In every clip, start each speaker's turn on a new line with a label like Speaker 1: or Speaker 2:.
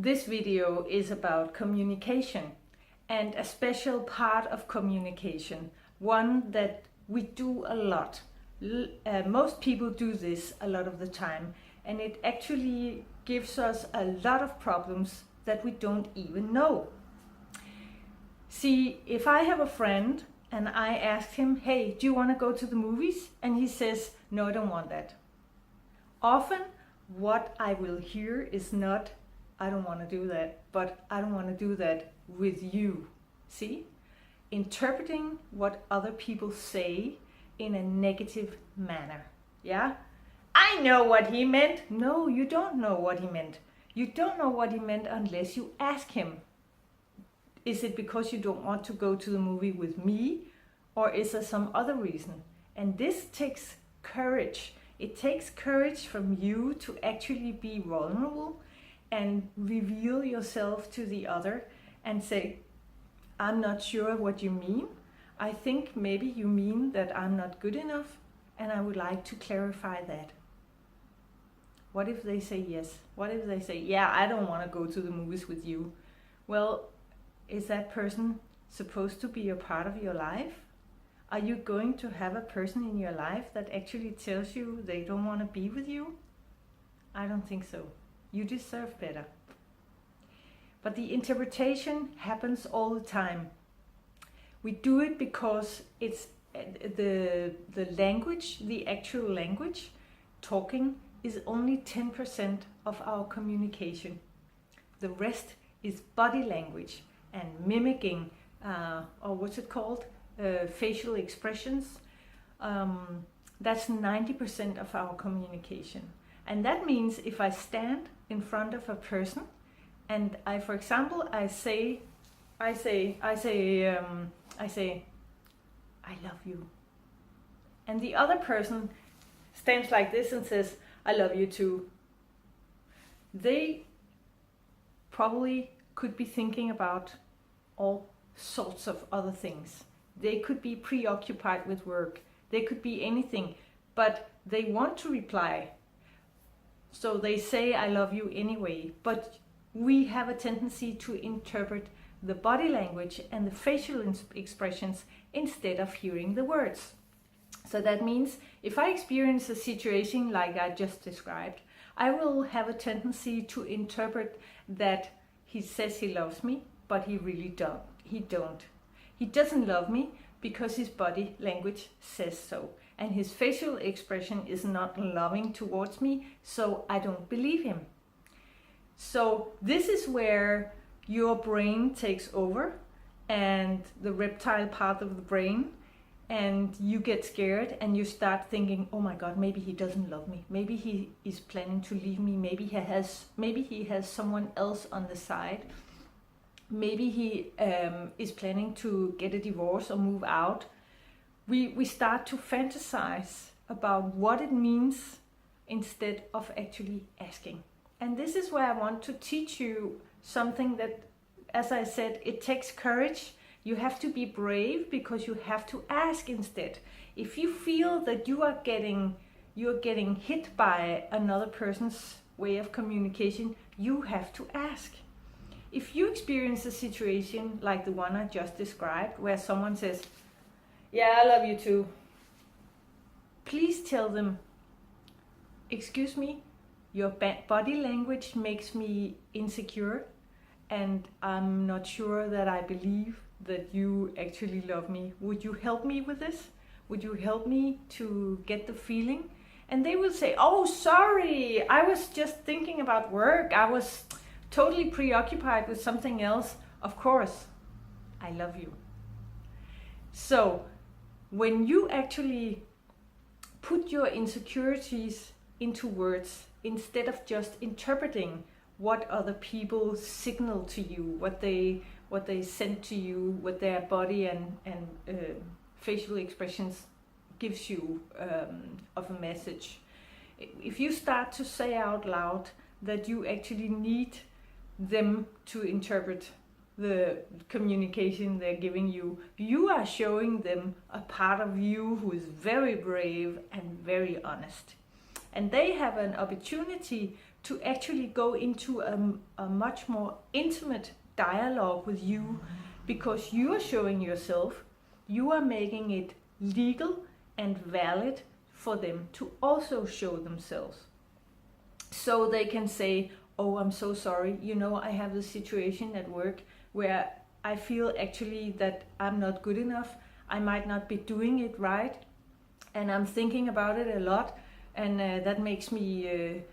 Speaker 1: This video is about communication and a special part of communication, one that we do a lot. Most people do this a lot of the time, and it actually gives us a lot of problems that we don't even know. See, if I have a friend and I ask him, hey, do you want to go to the movies? And he says, no, I don't want that. Often what I will hear is not, I don't want to do that, but I don't want to do that with you. See? Interpreting what other people say in a negative manner. Yeah? I know what he meant. No, you don't know what he meant. You don't know what he meant unless you ask him. Is it because you don't want to go to the movie with me? Or is there some other reason? And this takes courage. It takes courage from you to actually be vulnerable and reveal yourself to the other and say, I'm not sure what you mean. I think maybe you mean that I'm not good enough, and I would like to clarify that. What if they say yes? What if they say, yeah, I don't want to go to the movies with you? Well, is that person supposed to be a part of your life? Are you going to have a person in your life that actually tells you they don't want to be with you? I don't think so. You deserve better. But the interpretation happens all the time. We do it because it's the language, the actual language, talking is only 10% of our communication. The rest is body language and mimicking, or what's it called? Facial expressions. That's 90% of our communication. And that means if I stand in front of a person and I, for example, I say, I love you. And the other person stands like this and says, I love you too. They probably could be thinking about all sorts of other things. They could be preoccupied with work. They could be anything, but they want to reply. So they say, I love you anyway. But we have a tendency to interpret the body language and the facial expressions instead of hearing the words. So that means if I experience a situation like I just described, I will have a tendency to interpret that he says he loves me, but he really don't. He doesn't love me because his body language says so. And his facial expression is not loving towards me, so I don't believe him. So this is where your brain takes over and the reptile part of the brain, and you get scared and you start thinking, oh my God, maybe he doesn't love me. Maybe he is planning to leave me. Maybe he has someone else on the side. Maybe he is planning to get a divorce or move out. We start to fantasize about what it means instead of actually asking. And this is where I want to teach you something that, as I said, it takes courage. You have to be brave because you have to ask instead. If you feel that you're getting hit by another person's way of communication, you have to ask. If you experience a situation like the one I just described, where someone says, yeah, I love you too, please tell them, excuse me, your body language makes me insecure, and I'm not sure that I believe that you actually love me. Would you help me with this? Would you help me to get the feeling? And they will say, oh, sorry, I was just thinking about work. I was totally preoccupied with something else. Of course, I love you. So when you actually put your insecurities into words instead of just interpreting what other people signal to you, what they send to you, what their body and facial expressions gives you of a message. If you start to say out loud that you actually need them to interpret the communication they're giving you, you are showing them a part of you who is very brave and very honest. And they have an opportunity to actually go into a much more intimate dialogue with you, because you are showing yourself, you are making it legal and valid for them to also show themselves. So they can say, oh, I'm so sorry, you know, I have this situation at work where I feel actually that I'm not good enough, I might not be doing it right, and I'm thinking about it a lot, and that makes me a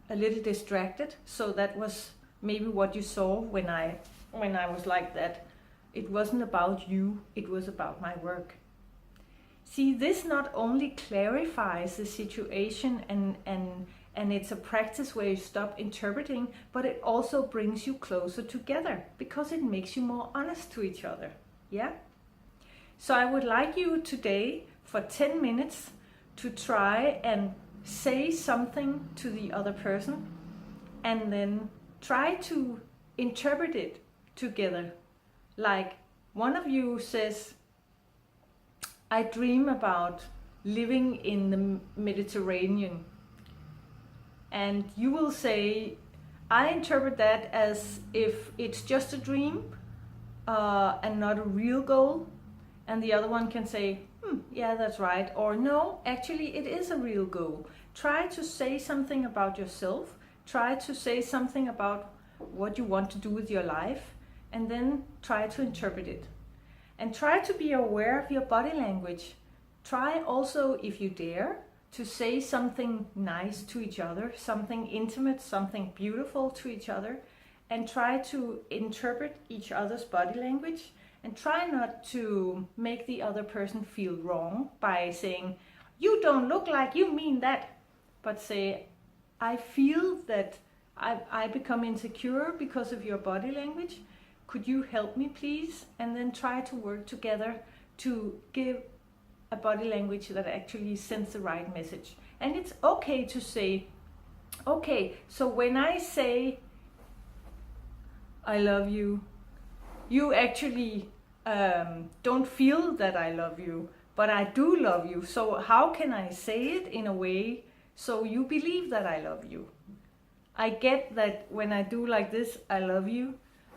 Speaker 1: little distracted. So that was maybe what you saw when I was like that. It wasn't about you, it was about my work. See, this not only clarifies the situation and it's a practice where you stop interpreting, but it also brings you closer together because it makes you more honest to each other. Yeah? So I would like you today for 10 minutes to try and say something to the other person and then try to interpret it together. Like one of you says, I dream about living in the Mediterranean. And you will say, I interpret that as if it's just a dream and not a real goal. And the other one can say, yeah, that's right. Or no, actually it is a real goal. Try to say something about yourself. Try to say something about what you want to do with your life. And then try to interpret it. And try to be aware of your body language. Try also, if you dare, to say something nice to each other, something intimate, something beautiful to each other, and try to interpret each other's body language, and try not to make the other person feel wrong by saying, you don't look like you mean that, but say, I feel that I become insecure because of your body language. Could you help me, please? And then try to work together to give a body language that actually sends the right message. And it's okay to say, okay, so when I say I love you, you actually don't feel that I love you, but I do love you. So how can I say it in a way so you believe that I love you? I get that when I do like this, I love you,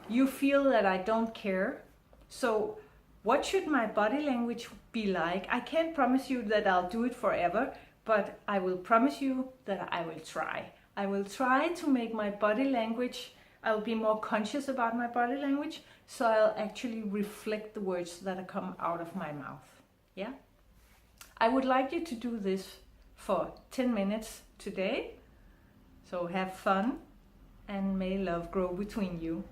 Speaker 1: you feel that I don't care. So what should my body language be like? I can't promise you that I'll do it forever, but I will promise you that I will try. I will try to make my body language, I'll be more conscious about my body language, so I'll actually reflect the words that come out of my mouth. Yeah? I would like you to do this for 10 minutes today. So have fun and may love grow between you.